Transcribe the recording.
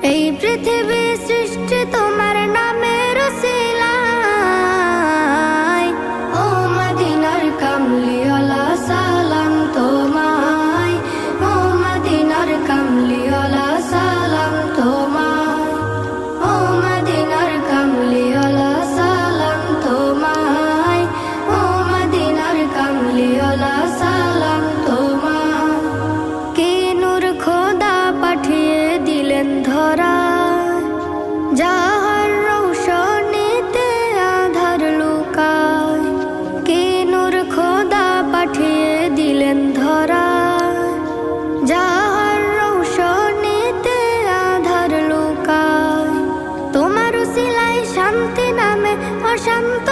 এই পৃথিবী সৃষ্টি তোমার নামের উসিলায়। ও মদিনার কামলিওয়ালা সালাম তোমায়, ও মদিনার কামলিওয়ালা সালাম তোমায়, ও মদিনার কামলিওয়ালা সালাম তোমায়, ও মদিনার কামলিওয়ালা সালাম তোমায়। কি নূর খোদা পাঠিয়ে দিলেন ধরা, যাহার রৌশনীতে আধার লুকায়। কি নূর খোদা পাঠিয়ে দিলেন ধরা, যাহার রৌশনীতে আধার লুকায়। তোমার উসিলায় শান্তি নামে অশান্ত